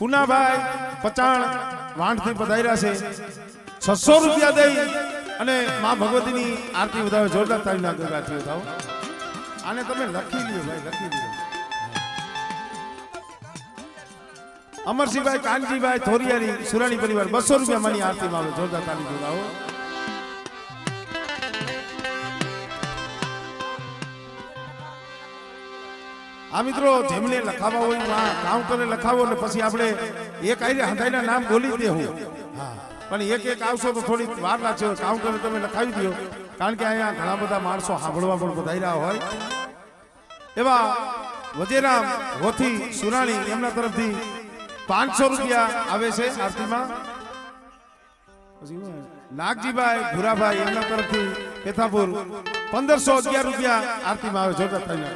પુનાભાઈ પચાણ વાંઢથી પધાર્યા છે 600 રૂપિયા દઈ અને માં ભગવતીની આરતી વધાવે જોરદાર તાળીના ગગડાથી વધાવો આને તમે લખી લ્યો ભાઈ લખી લ્યો અમરસિંહભાઈ કાનજીભાઈ થોરિયારી સુરાણી પરિવાર 200 રૂપિયા માની આરતીમાં આવે જોરદાર તાળી વધાવો આ મિત્રો જેમને લખાવા હોય કાઉન્ટરે લખાવો ને પછી આપણે એક આઈને હંધાઈના નામ બોલી દેવું પણ એક આવશો તો થોડી વાર લાગશે કાઉન્ટરે તમે લખાવી દો કારણ કે અહીંયા ઘણા બધા માણસો સાંભળવા પણ પધાર્યા હોય એવા વજેરામ હોથી સુરાણી એમના તરફથી 500 રૂપિયા આવે છે આરતીમાં નાગજીભાઈ ભુરાભાઈ એમના તરફથી પેથાપુર 1511 રૂપિયા આરતીમાં આવે જોરદાર થઈને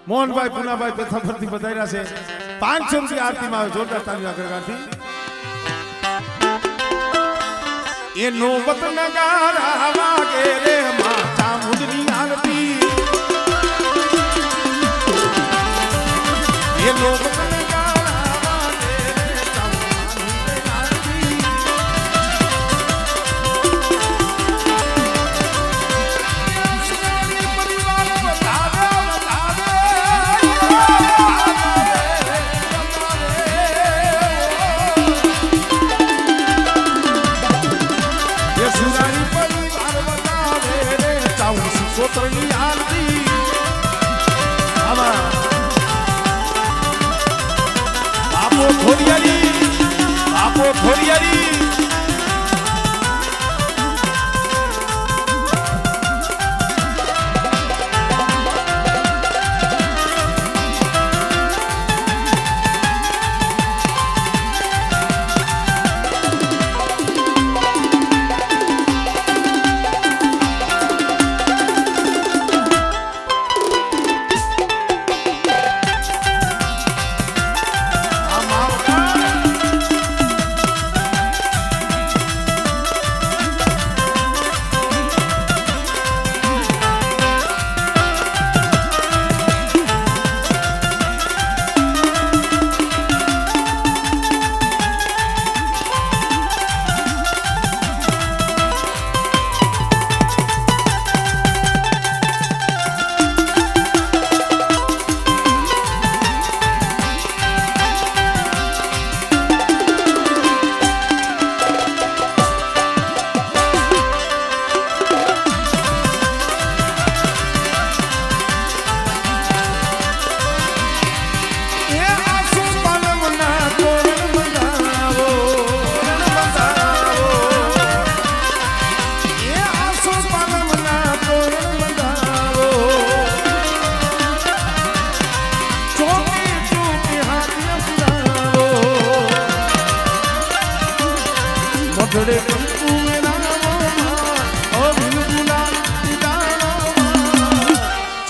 મોહનભાઈ પુનાભાઈ પેથાપુરથી પધાર્યા છે 500 રૂપિયા આરતીમાં આવે જોરદાર તાળીના ગણગાથી એનો વતનગારા વાગે રે માં ચામુંડની આરતી એનો વતનગારા વાગે રે ચામુંડની આરતી સુરાણી પરિવાર બતાવે રે ચાઉસ સોતરની આરતી આમાં આપો થોરિયારી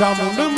ચામુંડ